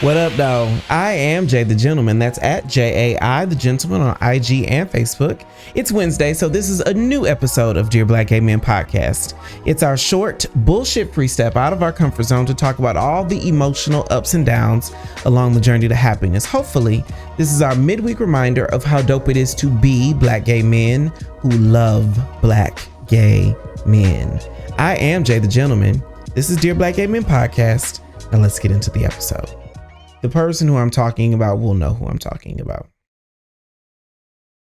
What up, though? I am Jay the Gentleman. That's at JAI the Gentleman on IG and Facebook. It's Wednesday, so this is a new episode of Dear Black Gay Men podcast. It's our short, bullshit-free step out of our comfort zone to talk about all the emotional ups and downs along the journey to happiness. Hopefully, this is our midweek reminder of how dope it is to be black gay men who love black gay men. I am Jay the Gentleman. This is Dear Black Gay Men podcast. Now let's get into the episode. The person who I'm talking about will know who I'm talking about.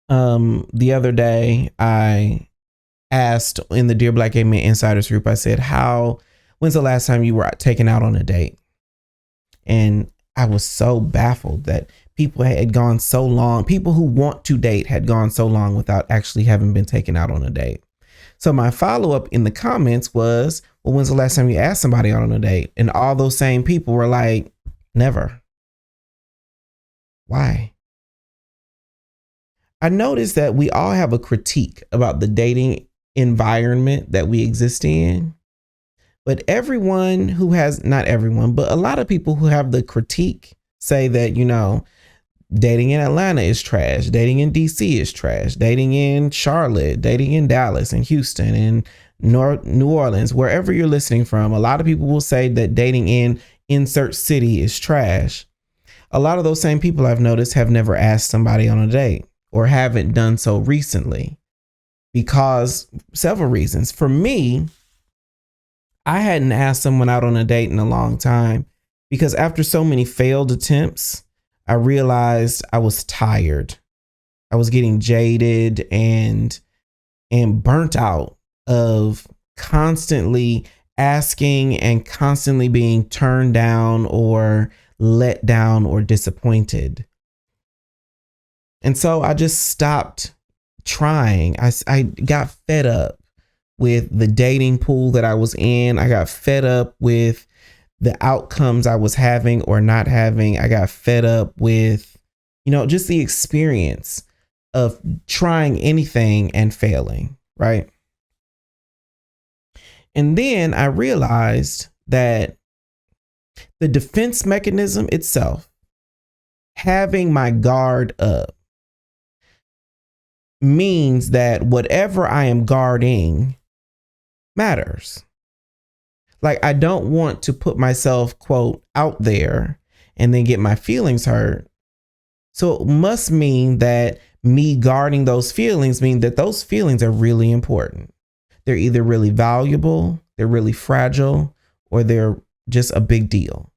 The other day, I asked in the Dear Black Gay Men Insiders group, I said, when's the last time you were taken out on a date? And I was so baffled that people had gone so long. People who want to date had gone so long without actually having been taken out on a date. So my follow-up in the comments was, well, when's the last time you asked somebody out on a date? And all those same people were like, never. Why? I noticed that we all have a critique about the dating environment that we exist in. But everyone who has, not everyone, but a lot of people who have the critique say that, dating in Atlanta is trash. Dating in DC is trash. Dating in Charlotte, dating in Dallas and Houston and New Orleans, wherever you're listening from, a lot of people will say that dating in insert city is trash. A lot of those same people I've noticed have never asked somebody on a date or haven't done so recently because several reasons. For me, I hadn't asked someone out on a date in a long time because after so many failed attempts, I realized I was tired. I was getting jaded and burnt out of constantly asking and constantly being turned down or let down or disappointed. And so I just stopped trying. I got fed up with the dating pool that I was in. I got fed up with the outcomes I was having or not having. I got fed up with, just the experience of trying anything and failing, right? And then I realized that the defense mechanism itself, having my guard up, means that whatever I am guarding matters. Like, I don't want to put myself, quote, out there and then get my feelings hurt. So it must mean that me guarding those feelings mean that those feelings are really important. They're either really valuable, they're really fragile, or they're just a big deal,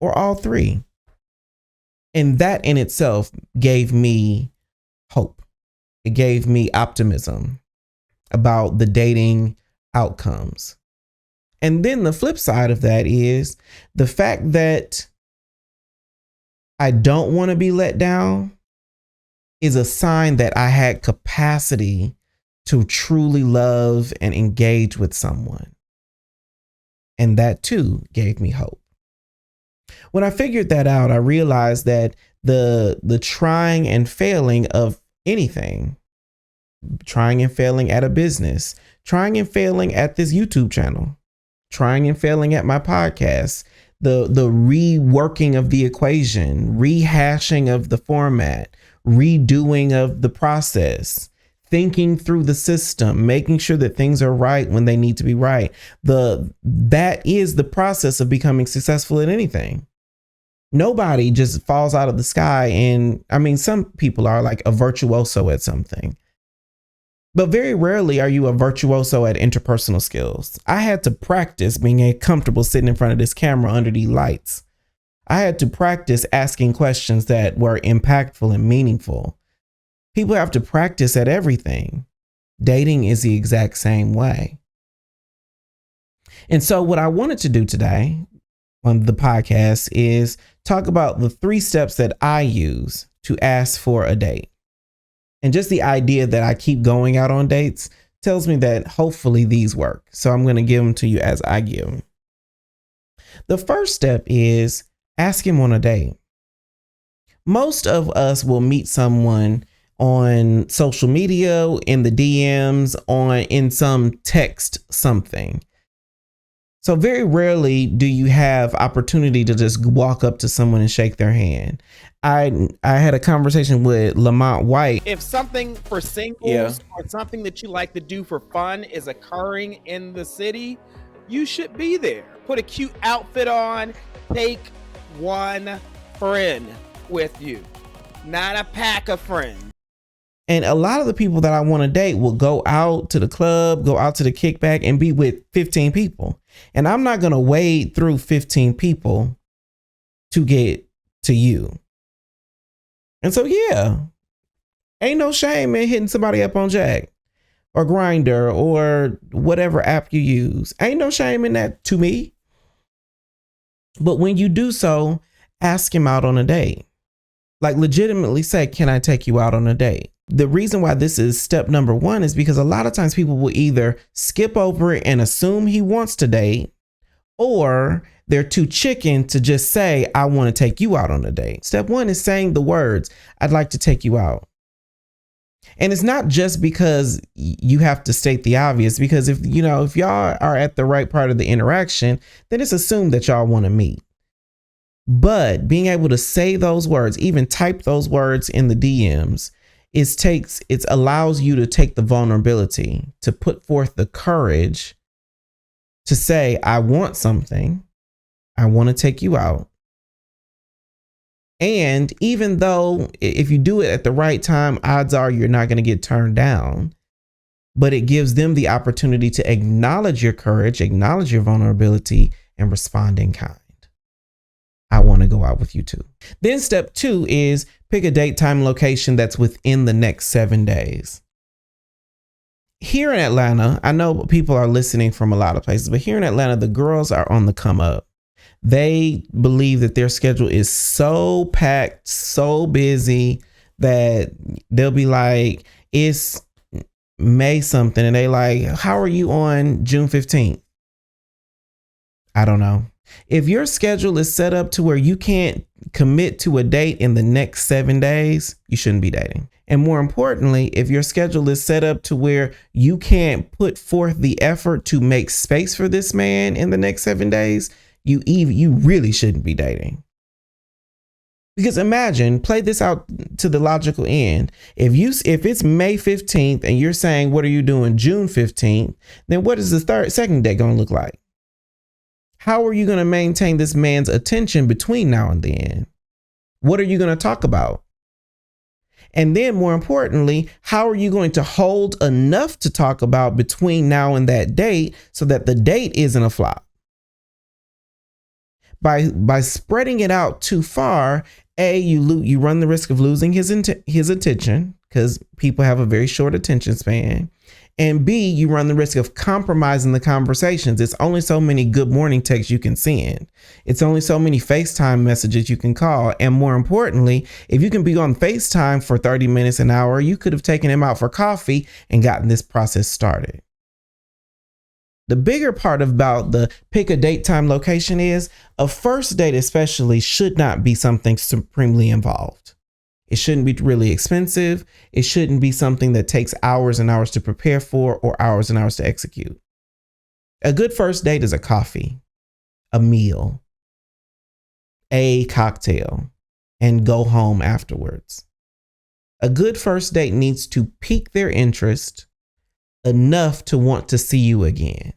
or all three. And that in itself gave me hope. It gave me optimism about the dating outcomes. And then the flip side of that is the fact that I don't want to be let down is a sign that I had capacity to truly love and engage with someone. And that too gave me hope. When I figured that out, I realized that the trying and failing of anything, trying and failing at a business, trying and failing at this YouTube channel, trying and failing at my podcast, the reworking of the equation, rehashing of the format, redoing of the process, thinking through the system, making sure that things are right when they need to be right. That is the process of becoming successful at anything. Nobody just falls out of the sky. And I mean, some people are like a virtuoso at something, but very rarely are you a virtuoso at interpersonal skills. I had to practice being comfortable sitting in front of this camera under these lights. I had to practice asking questions that were impactful and meaningful. People have to practice at everything. Dating is the exact same way. And so what I wanted to do today on the podcast is talk about the 3 steps that I use to ask for a date. And just the idea that I keep going out on dates tells me that hopefully these work. So I'm going to give them to you as I give them. The first step is ask him on a date. Most of us will meet someone on social media, in the DMs, in some text something. So very rarely do you have opportunity to just walk up to someone and shake their hand. I had a conversation with Lamont White. If something for singles or something that you like to do for fun is occurring in the city, you should be there. Put a cute outfit on, take one friend with you, not a pack of friends. And a lot of the people that I want to date will go out to the club, go out to the kickback and be with 15 people. And I'm not going to wade through 15 people to get to you. And so, yeah, ain't no shame in hitting somebody up on Jack or Grindr or whatever app you use. Ain't no shame in that to me. But when you do so, ask him out on a date. Like legitimately say, can I take you out on a date? The reason why this is step number one is because a lot of times people will either skip over it and assume he wants to date, or they're too chicken to just say, I want to take you out on a date. Step one is saying the words, I'd like to take you out. And it's not just because you have to state the obvious, because if y'all are at the right part of the interaction, then it's assumed that y'all want to meet. But being able to say those words, even type those words in the DMs, it allows you to take the vulnerability, to put forth the courage to say, I want something. I want to take you out. And even though if you do it at the right time, odds are you're not going to get turned down, but it gives them the opportunity to acknowledge your courage, acknowledge your vulnerability, and respond in kind. I want to go out with you too. Then step two is pick a date, time, location that's within the next 7 days. Here in Atlanta, I know people are listening from a lot of places, but here in Atlanta, the girls are on the come up. They believe that their schedule is so packed, so busy that they'll be like, it's May something. And they like, how are you on June 15th? I don't know. If your schedule is set up to where you can't commit to a date in the next 7 days, you shouldn't be dating. And more importantly, if your schedule is set up to where you can't put forth the effort to make space for this man in the next 7 days, you really shouldn't be dating. Because imagine, play this out to the logical end. If it's May 15th and you're saying, what are you doing June 15th? Then what is the second date going to look like? How are you going to maintain this man's attention between now and then? What are you going to talk about? And then more importantly, how are you going to hold enough to talk about between now and that date so that the date isn't a flop? By spreading it out too far, you run the risk of losing his attention, because people have a very short attention span. And B, you run the risk of compromising the conversations. It's only so many good morning texts you can send. It's only so many FaceTime messages you can call. And more importantly, if you can be on FaceTime for 30 minutes, an hour, you could have taken him out for coffee and gotten this process started. The bigger part about the pick a date, time, location is a first date especially should not be something supremely involved. It shouldn't be really expensive. It shouldn't be something that takes hours and hours to prepare for or hours and hours to execute. A good first date is a coffee, a meal, a cocktail, and go home afterwards. A good first date needs to pique their interest enough to want to see you again.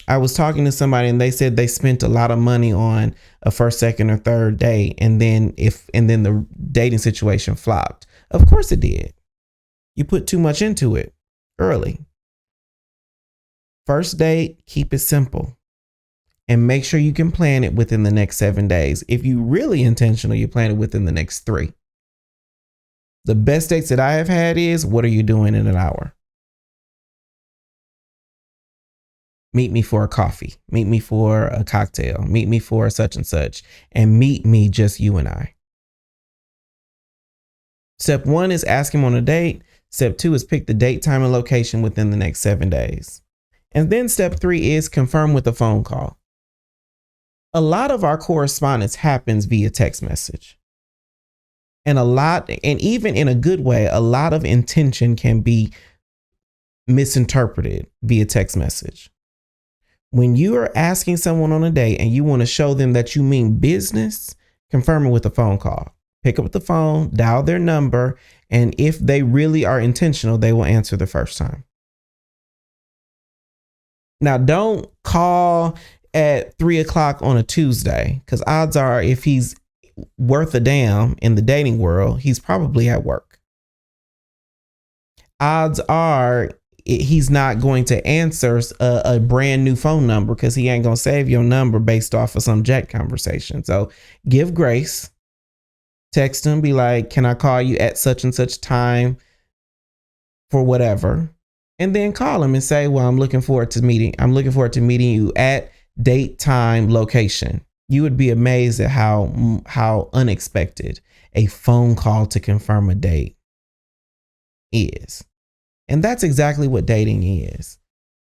I was talking to somebody and they said they spent a lot of money on a first, second, or third date, and then the dating situation flopped. Of course it did. You put too much into it early. First date, keep it simple and make sure you can plan it within the next 7 days. If you really intentional, you plan it within the next 3. The best dates that I have had is, what are you doing in an hour? Meet me for a coffee, meet me for a cocktail, meet me for such and such, and meet me just you and I. Step 1 is ask him on a date. Step 2 is pick the date, time, and location within the next 7 days. And then step 3 is confirm with a phone call. A lot of our correspondence happens via text message. And even in a good way, a lot of intention can be misinterpreted via text message. When you are asking someone on a date and you want to show them that you mean business, confirm it with a phone call. Pick up the phone, dial their number, and if they really are intentional, they will answer the first time. Now, don't call at 3:00 on a Tuesday, because odds are if he's worth a damn in the dating world, he's probably at work. Odds are he's not going to answer a brand new phone number, because he ain't going to save your number based off of some jet conversation. So give grace. Text him, be like, can I call you at such and such time for whatever? And then call him and say, well, I'm looking forward to meeting you at date, time, location. You would be amazed at how unexpected a phone call to confirm a date is. And that's exactly what dating is.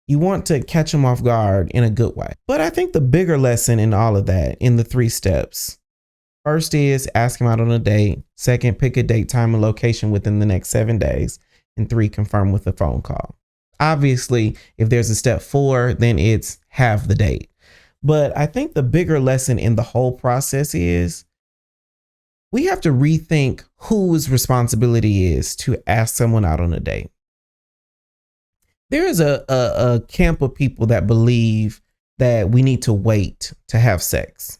You want to catch them off guard in a good way. But I think the bigger lesson in all of that, in the 3 steps, first is ask him out on a date. Second, pick a date, time, and location within the next 7 days. And 3, confirm with a phone call. Obviously, if there's a step 4, then it's have the date. But I think the bigger lesson in the whole process is we have to rethink whose responsibility is to ask someone out on a date. There is a camp of people that believe that we need to wait to have sex.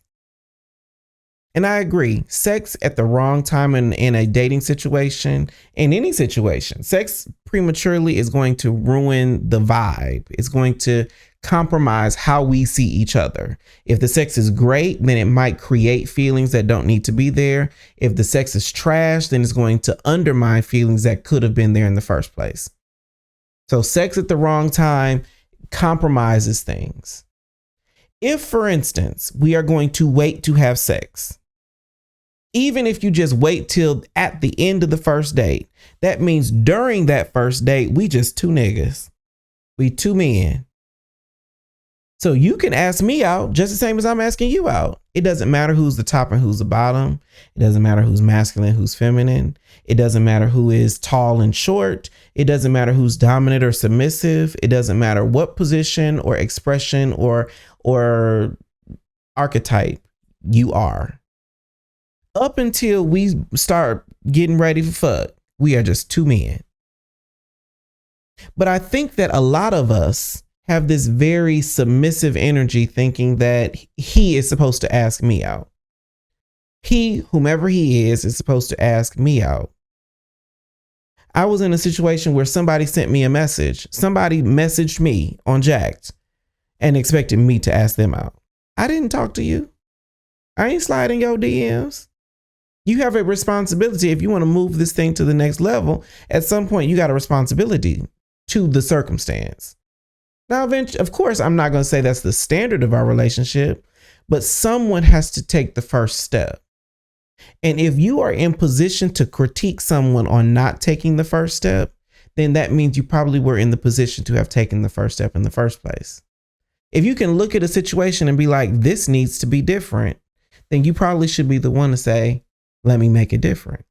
And I agree, sex at the wrong time in a dating situation, in any situation, sex prematurely is going to ruin the vibe. It's going to compromise how we see each other. If the sex is great, then it might create feelings that don't need to be there. If the sex is trash, then it's going to undermine feelings that could have been there in the first place. So sex at the wrong time compromises things. If, for instance, we are going to wait to have sex, even if you just wait till at the end of the first date, that means during that first date, we just 2 niggas. We 2 men. So you can ask me out just the same as I'm asking you out. It doesn't matter who's the top and who's the bottom. It doesn't matter who's masculine, who's feminine. It doesn't matter who is tall and short. It doesn't matter who's dominant or submissive. It doesn't matter what position or expression or archetype you are. Up until we start getting ready for fuck, we are just 2 men. But I think that a lot of us have this very submissive energy, thinking that he is supposed to ask me out. He, whomever he is supposed to ask me out. I was in a situation where somebody sent me a message. Somebody messaged me on Jack'd and expected me to ask them out. I didn't talk to you. I ain't sliding your DMs. You have a responsibility. If you want to move this thing to the next level, at some point you got a responsibility to the circumstance. Now, eventually, of course, I'm not going to say that's the standard of our relationship, but someone has to take the first step. And if you are in position to critique someone on not taking the first step, then that means you probably were in the position to have taken the first step in the first place. If you can look at a situation and be like, this needs to be different, then you probably should be the one to say, let me make it different.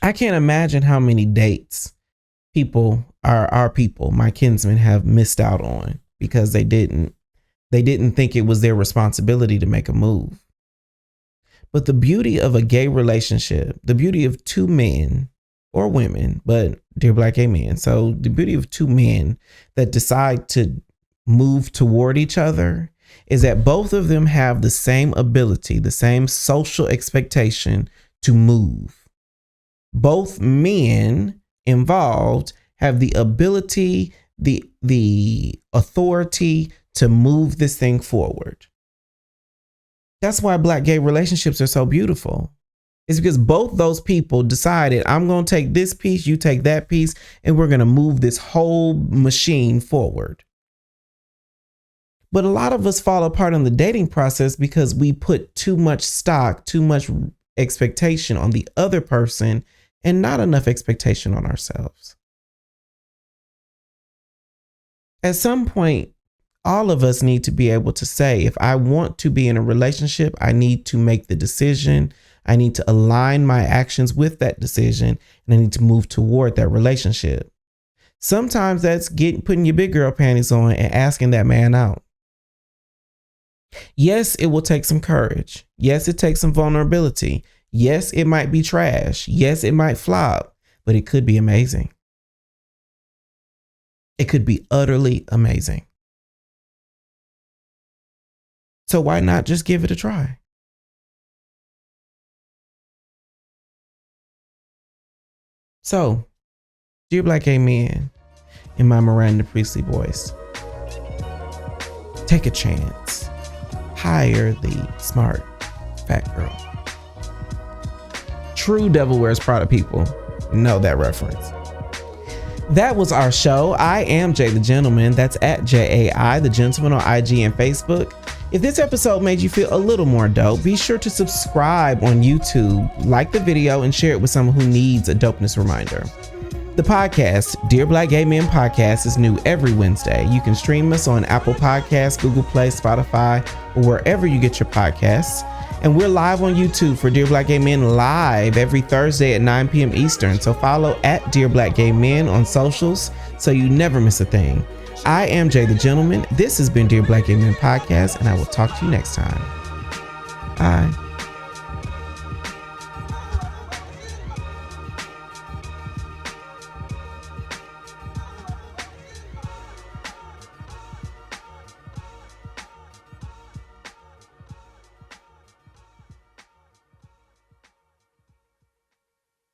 I can't imagine how many dates our people, my kinsmen, have missed out on because they didn't think it was their responsibility to make a move. But the beauty of a gay relationship, the beauty of 2 men or women, but dear Black gay men. So the beauty of 2 men that decide to move toward each other is that both of them have the same ability, the same social expectation to move. Both men involved have the ability, the authority to move this thing forward. That's why Black gay relationships are so beautiful. It's because both those people decided, I'm going to take this piece, you take that piece, and we're going to move this whole machine forward. But a lot of us fall apart in the dating process because we put too much stock, too much expectation on the other person and not enough expectation on ourselves. At some point, all of us need to be able to say, if I want to be in a relationship, I need to make the decision. I need to align my actions with that decision, and I need to move toward that relationship. Sometimes that's putting your big girl panties on and asking that man out. Yes, it will take some courage. Yes, it takes some vulnerability. Yes, it might be trash. Yes, it might flop, but it could be amazing. It could be utterly amazing. So why not just give it a try? So, dear Black gay men, in my Miranda Priestley voice, take a chance. Hire the smart fat girl. True Devil Wears Prada people know that reference. That was our show. I am Jay the Gentleman. That's at JAI the Gentleman on IG and Facebook. If this episode made you feel a little more dope, be sure to subscribe on YouTube, like the video, and share it with someone who needs a dopeness reminder. The podcast, Dear Black Gay Men Podcast, is new every Wednesday. You can stream us on Apple Podcasts, Google Play, Spotify, or wherever you get your podcasts. And we're live on YouTube for Dear Black Gay Men live every Thursday at 9 p.m. Eastern. So follow at Dear Black Gay Men on socials so you never miss a thing. I am Jay the Gentleman. This has been Dear Black Gay Men Podcast, and I will talk to you next time. Bye.